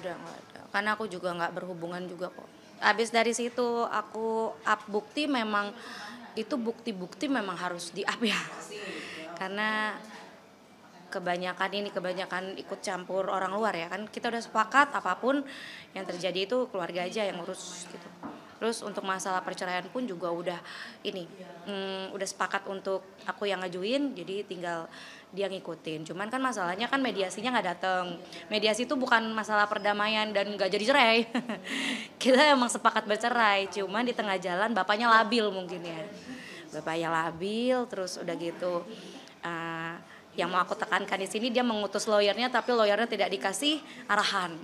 nggak ada. Karena aku juga nggak berhubungan juga kok. Habis dari situ aku up bukti, memang itu bukti-bukti memang harus di up ya. Karena kebanyakan ikut campur orang luar ya kan, kita udah sepakat apapun yang terjadi itu keluarga aja yang ngurus gitu. Terus untuk masalah perceraian pun juga udah udah sepakat untuk aku yang ngajuin, jadi tinggal dia ngikutin. Cuman kan masalahnya kan mediasinya nggak datang. Mediasi itu bukan masalah perdamaian dan nggak jadi cerai. Kita emang sepakat bercerai, cuman di tengah jalan bapaknya labil mungkin ya. Bapaknya labil, terus udah gitu. Yang mau aku tekankan di sini, dia mengutus lawyernya tapi lawyernya tidak dikasih arahan.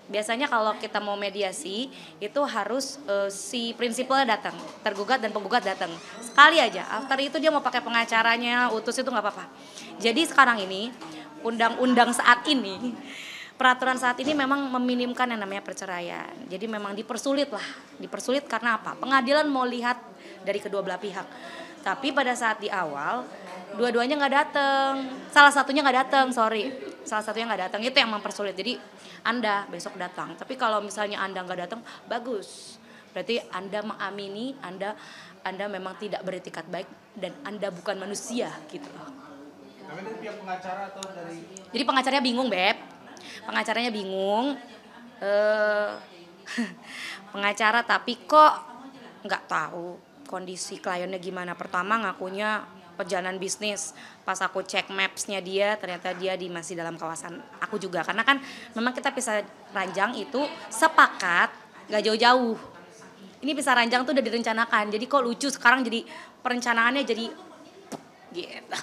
Biasanya kalau kita mau mediasi itu harus si prinsipalnya datang, tergugat dan penggugat datang sekali aja. After itu dia mau pakai pengacaranya, utus itu nggak apa-apa. Jadi sekarang ini undang-undang saat ini, peraturan saat ini memang meminimkan yang namanya perceraian. Jadi memang dipersulit karena apa? Pengadilan mau lihat dari kedua belah pihak. Tapi pada saat di awal dua-duanya nggak datang, salah satunya nggak datang, itu yang mempersulit. Jadi Anda besok datang, tapi kalau misalnya Anda nggak datang, bagus, berarti Anda mengamini Anda memang tidak beretikat baik dan Anda bukan manusia gitu. Tapi dari pihak pengacara atau dari? Jadi pengacaranya bingung, Beb. Pengacaranya bingung. Pengacara tapi kok nggak tahu kondisi kliennya gimana. Pertama ngakunya perjalanan bisnis, pas aku cek mapsnya dia ternyata dia masih dalam kawasan aku juga, karena kan memang kita pisah ranjang itu sepakat gak jauh-jauh. Ini pisah ranjang tuh udah direncanakan, jadi kok lucu sekarang jadi perencanaannya jadi gitu.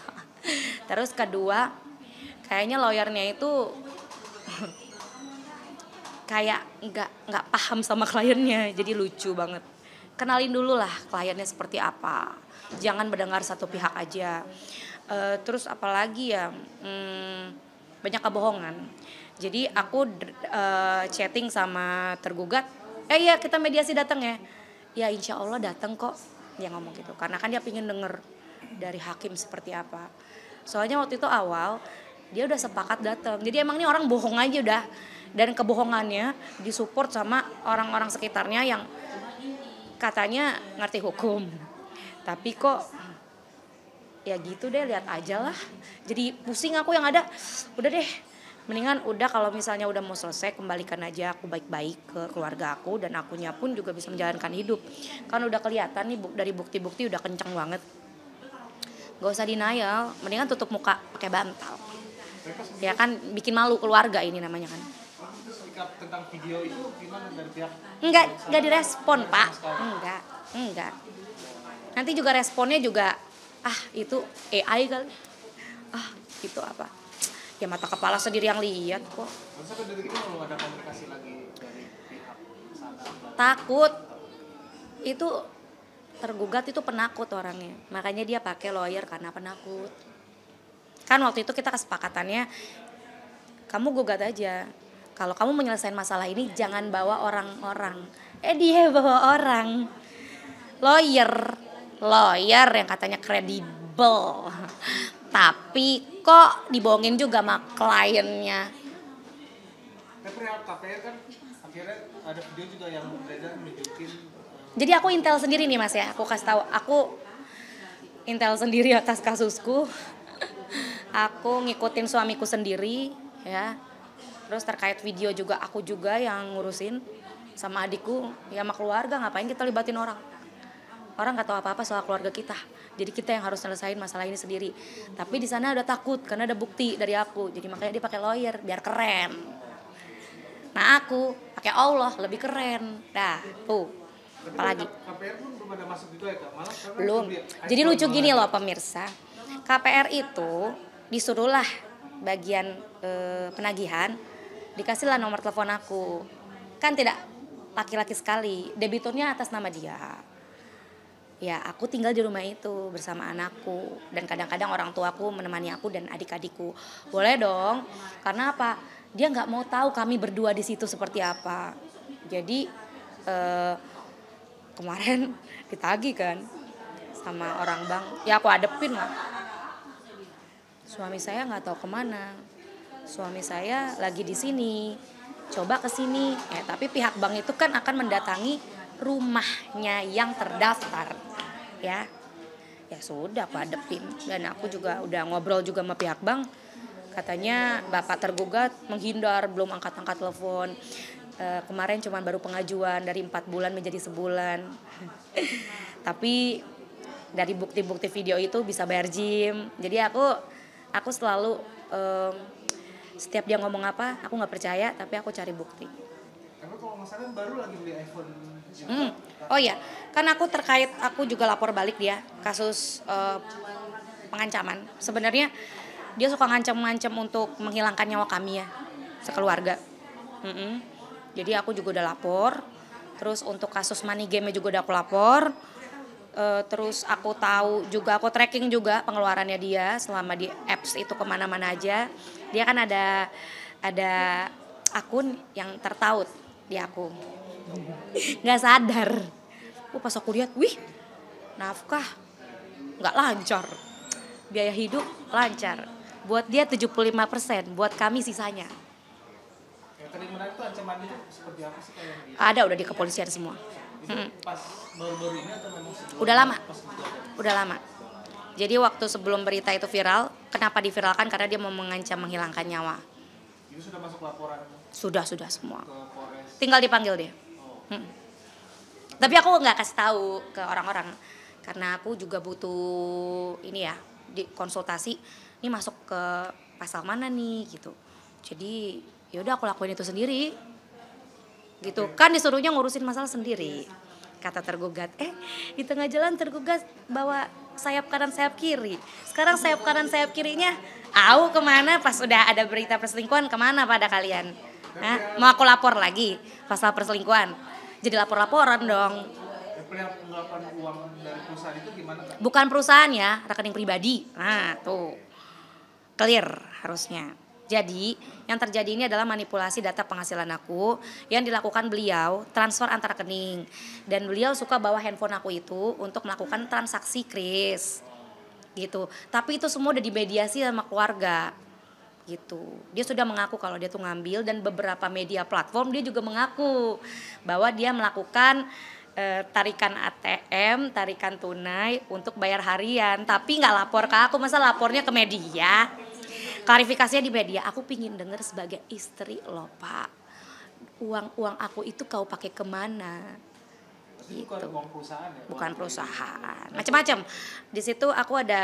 Terus kedua, kayaknya lawyernya itu kayak nggak paham sama kliennya, jadi lucu banget. Kenalin dulu lah kliennya seperti apa, jangan mendengar satu pihak aja. Terus apalagi ya, banyak kebohongan. Jadi aku chatting sama tergugat, iya kita mediasi datang ya. Ya insya Allah datang kok, dia ngomong gitu. Karena kan dia pengen denger dari hakim seperti apa. Soalnya waktu itu awal dia udah sepakat datang. Jadi emang ini orang bohong aja udah. Dan kebohongannya disupport sama orang-orang sekitarnya yang katanya ngerti hukum. Tapi kok ya gitu deh, lihat aja lah. Jadi pusing aku, yang ada udah deh, mendingan udah kalau misalnya udah mau selesai kembalikan aja aku baik-baik ke keluarga aku, dan akunya pun juga bisa menjalankan hidup. Kan udah kelihatan nih dari bukti-bukti udah kencang banget. Gak usah denial, mendingan tutup muka pakai bantal. Ya kan bikin malu keluarga ini namanya kan. Sikap tentang video itu gimana dari pihak? Enggak direspon, Pak. Enggak. Nanti juga responnya juga itu AI kali. Itu apa? Ya mata kepala sendiri yang lihat kok. Masa dari kita belum ada komunikasi lagi dari pihak sana? Takut. Itu tergugat itu penakut orangnya. Makanya dia pakai lawyer karena penakut. Kan waktu itu kita kesepakatannya kamu gugat aja. Kalau kamu menyelesaikan masalah ini jangan bawa orang-orang. Dia bawa orang. Lawyer yang katanya kredibel. Tapi kok dibohongin juga sama kliennya. Tapi KPR kan akhirnya ada video juga yang beredar menunjukin. Jadi aku intel sendiri nih Mas ya. Aku kasih tahu, aku intel sendiri atas kasusku. Aku ngikutin suamiku sendiri ya. Terus terkait video juga aku juga yang ngurusin sama adikku, ya sama keluarga. Ngapain kita libatin orang? Orang nggak tahu apa-apa soal keluarga kita. Jadi kita yang harus nyelesain masalah ini sendiri. Tapi di sana udah takut karena ada bukti dari aku. Jadi makanya dia pakai lawyer biar keren. Nah aku pakai Allah lebih keren. Dah tuh. Apalagi? KPR pun belum ada masuk juga ya Kak? Malah Belum. Jadi lucu gini loh pemirsa. KPR itu disuruhlah bagian penagihan, dikasihlah nomor telepon aku. Kan tidak laki-laki sekali, debiturnya atas nama dia. Ya aku tinggal di rumah itu bersama anakku, dan kadang-kadang orang tuaku menemani aku dan adik-adikku. Boleh dong, karena apa? Dia nggak mau tahu kami berdua di situ seperti apa. Jadi kemarin ditagih kan sama orang bank, ya aku adepin lah. Suami saya nggak tahu kemana. Suami saya lagi di sini. coba ke sini. Ya, tapi pihak bank itu kan akan mendatangi rumahnya yang terdaftar. Ya. Ya sudah aku hadepin, dan aku juga udah ngobrol juga sama pihak bank. Katanya bapak tergugat menghindar, belum angkat-angkat telepon. Kemarin cuma baru pengajuan dari 4 bulan menjadi sebulan. Tapi dari bukti-bukti video itu bisa bayar gym. Jadi aku selalu setiap dia ngomong apa aku nggak percaya, tapi aku cari bukti. Karena kalau nggak salah baru lagi beli iPhone. Oh iya, kan aku juga lapor balik dia kasus pengancaman. Sebenarnya dia suka ngancam-ngancam untuk menghilangkan nyawa kami ya, sekeluarga. Jadi aku juga udah lapor. Terus untuk kasus money game juga udah aku lapor. Terus aku tahu juga, aku tracking juga pengeluarannya dia selama di apps itu kemana-mana aja. Dia kan ada akun yang tertaut di aku. Nggak sadar. Pas aku lihat, wih, nafkah nggak lancar, biaya hidup lancar. Buat dia 75%, buat kami sisanya. Yang tadi menarik tuh ancaman itu seperti apa sih kayak gitu? Ada udah di kepolisian semua. Itu pas baru-baru ini atau memang sebelum? Udah lama. Jadi waktu sebelum berita itu viral, kenapa diviralkan? Karena dia mau mengancam menghilangkan nyawa. Itu sudah masuk laporan? Sudah semua. Ke Polres? Tinggal dipanggil dia. Tapi aku nggak kasih tahu ke orang-orang karena aku juga butuh ini ya, di konsultasi. Ini masuk ke pasal mana nih gitu. Jadi yaudah aku lakuin itu sendiri. Gitu kan, disuruhnya ngurusin masalah sendiri. Kata tergugat, di tengah jalan tergugat bawa sayap kanan sayap kiri. Sekarang sayap kanan sayap kirinya kemana? Pas udah ada berita perselingkuhan, kemana pada kalian? Mau aku lapor lagi pasal perselingkuhan? Jadi lapor-laporan dong. Pengelapan uang dari perusahaan itu gimana Kak? Bukan perusahaan ya, rekening pribadi. Nah tuh, clear harusnya. Jadi yang terjadi ini adalah manipulasi data penghasilan aku yang dilakukan beliau, transfer antar rekening. Dan beliau suka bawa handphone aku itu untuk melakukan transaksi kris gitu. Tapi itu semua udah dimediasi sama keluarga gitu. Dia sudah mengaku kalau dia tuh ngambil, dan beberapa media platform dia juga mengaku bahwa dia melakukan tarikan ATM, tarikan tunai untuk bayar harian. Tapi nggak lapor ke aku, masa lapornya ke media? Klarifikasinya di media. Aku pingin denger sebagai istri loh Pak, uang aku itu kau pakai kemana? Gitu. Bukan uang perusahaan ya? Bukan perusahaan, macam-macam. Di situ aku ada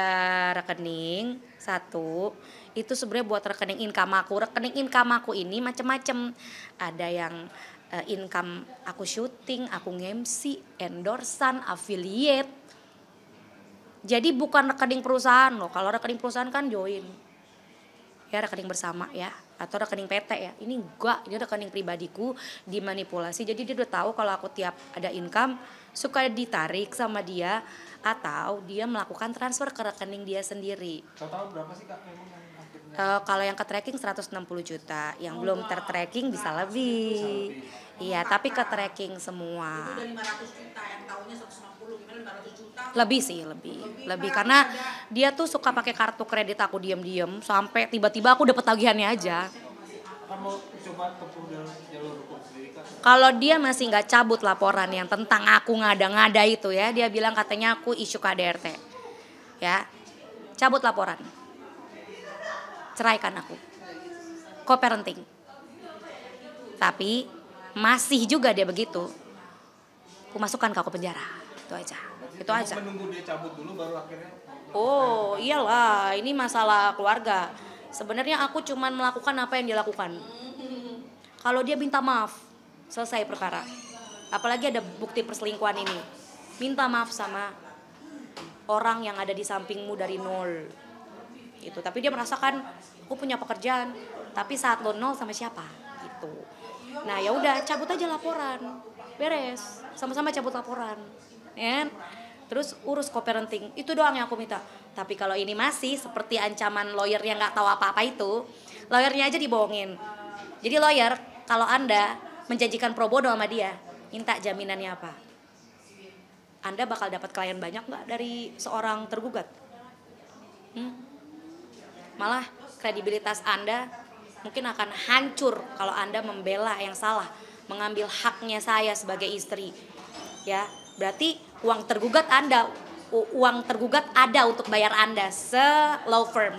rekening satu, itu sebenarnya buat rekening income aku. Rekening income aku ini macam-macam. Ada yang income aku syuting, aku nge-MC, endorsan, affiliate. Jadi bukan rekening perusahaan loh. Kalau rekening perusahaan kan join, ya rekening bersama ya, atau rekening PT ya. Ini enggak, ini rekening pribadiku dimanipulasi. Jadi dia udah tahu kalau aku tiap ada income suka ditarik sama dia, atau dia melakukan transfer ke rekening dia sendiri. Total berapa sih Kak memang yang akhirnya? Kalau yang ke tracking 160 juta, yang belum tertracking bisa lebih. Iya, tapi ke tracking semua. Itu dari 500 juta, yang tahunya 160, gimana 500 juta? Lebih sih, lebih karena dia tuh suka pakai kartu kredit aku diam-diam sampai tiba-tiba aku dapet tagihannya aja. Kamu coba tempuh jalur hukum sendiri Kak? Kalau dia masih nggak cabut laporan yang tentang aku ngada-ngada itu ya, dia bilang katanya aku isu KDRT, ya, cabut laporan, ceraikan aku, co-parenting. Tapi masih juga dia begitu, aku masukkan kau ke penjara, itu aja. Itu aja. Menunggu dia cabut dulu baru akhirnya. Oh iyalah, ini masalah keluarga. Sebenarnya aku cuman melakukan apa yang dia lakukan. Kalau dia minta maaf, selesai perkara. Apalagi ada bukti perselingkuhan ini, minta maaf sama orang yang ada di sampingmu dari nol gitu. Tapi dia merasakan aku punya pekerjaan, tapi saat lo nol sama siapa gitu. Nah ya udah, cabut aja laporan, beres, sama-sama cabut laporan, ya. Terus urus co-parenting, itu doang yang aku minta. Tapi kalau ini masih seperti ancaman lawyer yang nggak tahu apa-apa itu, lawyernya aja dibohongin. Jadi lawyer, kalau Anda menjanjikan pro bono sama dia, minta jaminannya apa? Anda bakal dapat klien banyak nggak dari seorang tergugat? Malah kredibilitas Anda mungkin akan hancur kalau Anda membela yang salah, mengambil haknya saya sebagai istri. Ya, berarti uang tergugat ada untuk bayar Anda law firm.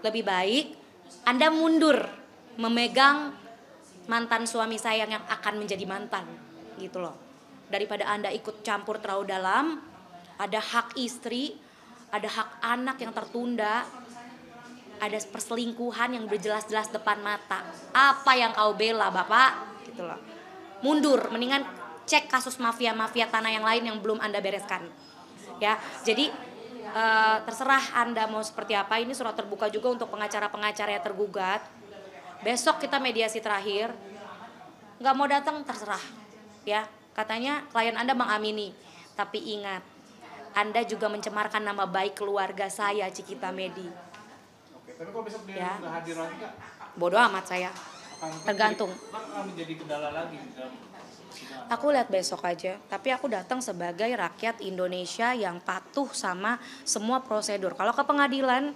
Lebih baik Anda mundur memegang mantan suami saya yang akan menjadi mantan gitu loh. Daripada Anda ikut campur terlalu dalam, ada hak istri, ada hak anak yang tertunda, ada perselingkuhan yang berjelas-jelas depan mata. Apa yang kau bela, Bapak? Gitu loh. Mundur, mendingan cek kasus mafia-mafia tanah yang lain yang belum Anda bereskan. Ya, jadi terserah Anda mau seperti apa. Ini surat terbuka juga untuk pengacara-pengacara yang tergugat. Besok kita mediasi terakhir. Nggak mau datang terserah. Ya, katanya klien Anda mengamini. Tapi ingat, Anda juga mencemarkan nama baik keluarga saya, Cikita Medi. Oke, tapi kalau besok dia nggak hadir lagi nggak? Bodoh amat saya. Tergantung. Akan menjadi kendala lagi dalam sidang. Aku lihat besok aja, tapi aku datang sebagai rakyat Indonesia yang patuh sama semua prosedur. Kalau ke pengadilan,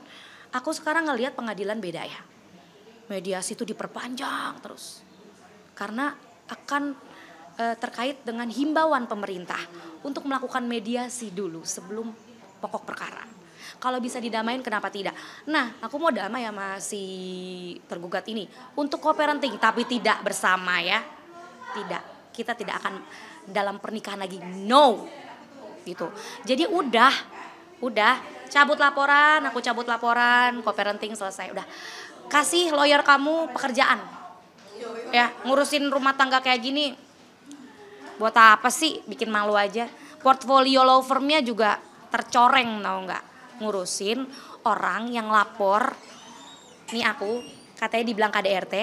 aku sekarang ngelihat pengadilan beda ya. Mediasi itu diperpanjang terus. Karena akan terkait dengan himbauan pemerintah untuk melakukan mediasi dulu sebelum pokok perkara. Kalau bisa didamain kenapa tidak? Nah, aku mau damai sama si tergugat ini untuk co-parenting tapi tidak bersama ya. Tidak. Kita tidak akan dalam pernikahan lagi. No. Gitu. Jadi udah cabut laporan, aku cabut laporan, co-parenting selesai udah. Kasih lawyer kamu pekerjaan. Ya, ngurusin rumah tangga kayak gini buat apa sih? Bikin malu aja. Portfolio law firmnya juga tercoreng, tau nggak? Ngurusin orang yang lapor. Nih aku katanya dibilang KDRT,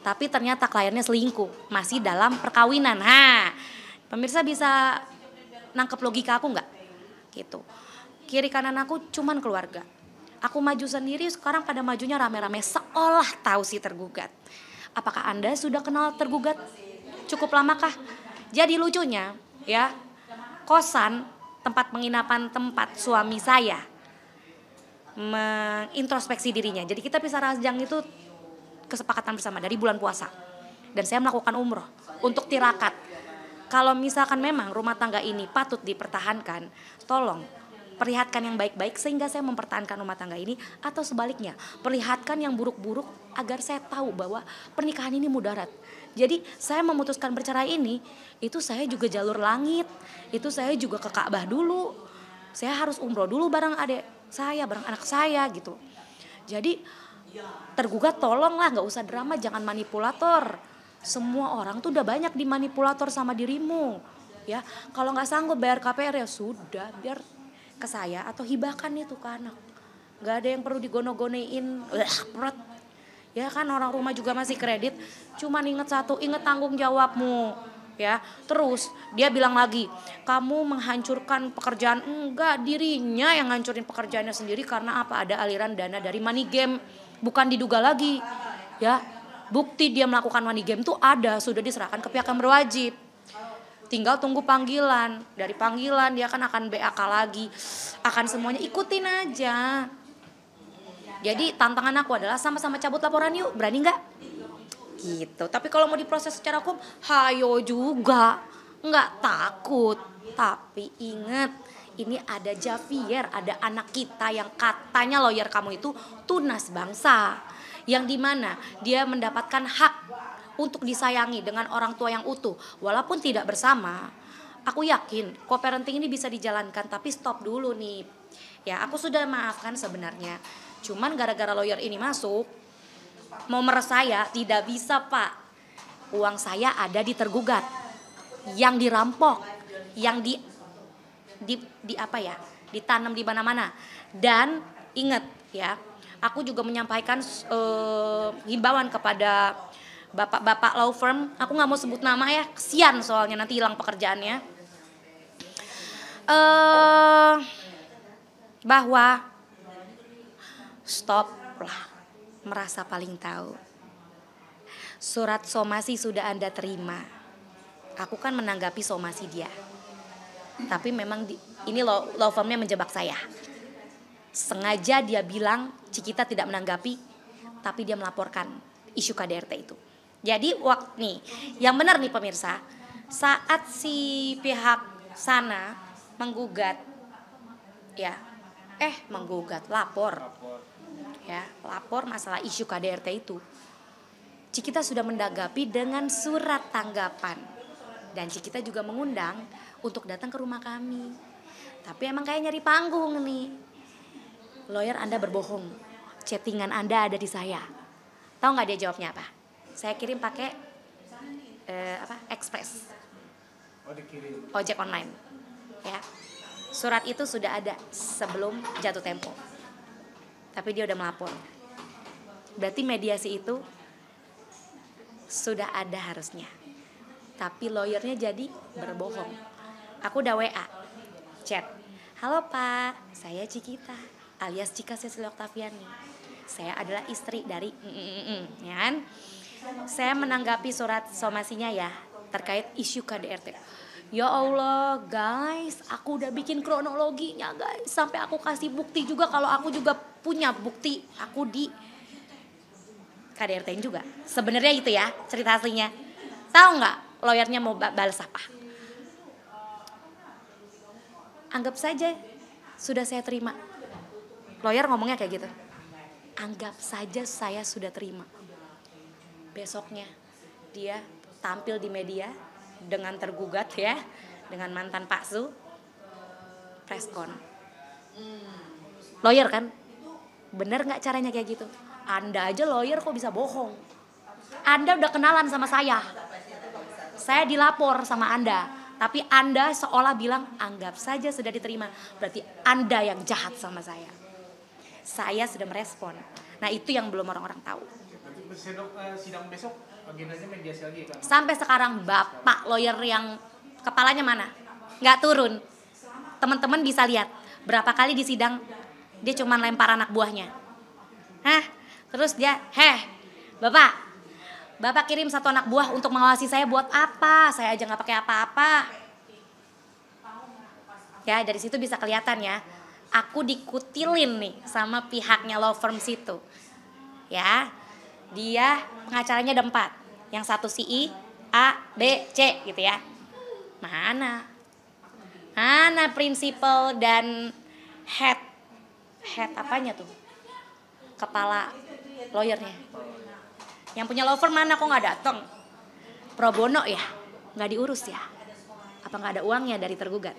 tapi ternyata kliennya selingkuh, masih dalam perkawinan. Pemirsa bisa nangkep logika aku nggak? Gitu. Kiri kanan aku cuman keluarga. Aku maju sendiri, sekarang pada majunya rame-rame seolah tahu si tergugat. Apakah Anda sudah kenal tergugat? Cukup lamakah? Jadi lucunya ya, kosan tempat penginapan tempat suami saya mengintrospeksi dirinya. Jadi kita pisah ranjang itu kesepakatan bersama dari bulan puasa. Dan saya melakukan umroh untuk tirakat. Kalau misalkan memang rumah tangga ini patut dipertahankan, tolong perlihatkan yang baik-baik sehingga saya mempertahankan rumah tangga ini, atau sebaliknya perlihatkan yang buruk-buruk agar saya tahu bahwa pernikahan ini mudarat. Jadi saya memutuskan bercerai ini, itu saya juga jalur langit, itu saya juga ke Ka'bah dulu, saya harus umroh dulu bareng adik saya, bareng anak saya gitu. Jadi tergugat tolonglah nggak usah drama, jangan manipulator. Semua orang tuh udah banyak dimanipulator sama dirimu. Ya, kalau nggak sanggup bayar KPR ya sudah, biar ke saya atau hibahkan itu ke anak. Nggak ada yang perlu digono-gonein. Berat. Ya kan orang rumah juga masih kredit. Cuman inget satu, inget tanggung jawabmu. Ya, terus dia bilang lagi, kamu menghancurkan pekerjaan. Enggak, dirinya yang ngancurin pekerjaannya sendiri karena apa? Ada aliran dana dari money game. Bukan diduga lagi. Ya, bukti dia melakukan money game tuh ada, sudah diserahkan ke pihak yang berwajib. Tinggal tunggu panggilan. Dari panggilan dia kan akan BAK lagi. Akan semuanya ikutin aja. Jadi tantangan aku adalah sama-sama cabut laporan yuk. Berani gak? Gitu. Tapi kalau mau diproses secara hukum, hayo juga. Nggak takut. Tapi ingat, ini ada Javier, ada anak kita yang katanya lawyer kamu itu tunas bangsa. Yang dimana dia mendapatkan hak untuk disayangi dengan orang tua yang utuh. Walaupun tidak bersama, aku yakin co-parenting ini bisa dijalankan. Tapi stop dulu nih. Ya, aku sudah maafkan sebenarnya. Cuman gara-gara lawyer ini masuk, mau meres saya tidak bisa Pak. Uang saya ada di tergugat, yang dirampok, yang di apa ya, ditanam di mana-mana. Dan ingat ya, aku juga menyampaikan himbauan kepada bapak-bapak law firm. Aku nggak mau sebut nama ya, kesian soalnya nanti hilang pekerjaannya. Bahwa stop lah merasa paling tahu. Surat somasi sudah Anda terima. Aku kan menanggapi somasi dia. Tapi memang ini law firmnya menjebak saya. Sengaja dia bilang Cikita tidak menanggapi tapi dia melaporkan isu KDRT itu. Jadi waktu nih, yang benar nih pemirsa, saat si pihak sana menggugat, ya, lapor, ya, lapor masalah isu KDRT itu, Cikita sudah mendagapi dengan surat tanggapan, dan Cikita juga mengundang untuk datang ke rumah kami. Tapi emang kayak nyari panggung nih. Lawyer Anda berbohong, chattingan Anda ada di saya. Tahu nggak dia jawabnya apa? Saya kirim pakai Express, dikirim. ojek online, ya. Surat itu sudah ada sebelum jatuh tempo. Tapi dia udah melapor. Berarti mediasi itu sudah ada harusnya. Tapi lawyernya jadi berbohong. Aku udah WA, chat. Halo Pak, saya Cikita alias Cika Cecily Oktaviani. Saya adalah istri dari ya kan? Saya menanggapi surat somasinya ya terkait isu KDRT. Ya Allah guys, aku udah bikin kronologinya guys, sampai aku kasih bukti juga kalau aku juga punya bukti aku di KDRT-in juga. Sebenarnya itu ya cerita aslinya. Tahu nggak lawyernya mau balas apa? Anggap saja sudah saya terima. Lawyer ngomongnya kayak gitu. Anggap saja saya sudah terima. Besoknya dia tampil di media dengan tergugat ya, dengan mantan Pak Su, preskon. Lawyer kan? Bener nggak caranya kayak gitu? Anda aja lawyer kok bisa bohong? Anda udah kenalan sama saya. Saya dilapor sama Anda. Tapi Anda seolah bilang anggap saja sudah diterima. Berarti Anda yang jahat sama saya. Saya sudah merespon. Nah itu yang belum orang-orang tahu. Sidang besok agendanya mediasi lagi kan? Sampai sekarang bapak lawyer yang kepalanya mana? Nggak turun. Teman-teman bisa lihat berapa kali di sidang dia cuma lempar anak buahnya. Terus dia, Bapak kirim 1 anak buah untuk mengawasi saya buat apa? Saya aja nggak pakai apa-apa. Ya dari situ bisa kelihatan ya. Aku dikutilin nih sama pihaknya law firm situ. Ya, dia pengacaranya ada 4. Yang satu CI, A, B, C gitu ya. Mana prinsipal dan head apanya tuh? Kepala lawyernya. Yang punya law firm mana kok nggak datang? Pro bono ya, nggak diurus ya? Apa nggak ada uangnya dari tergugat?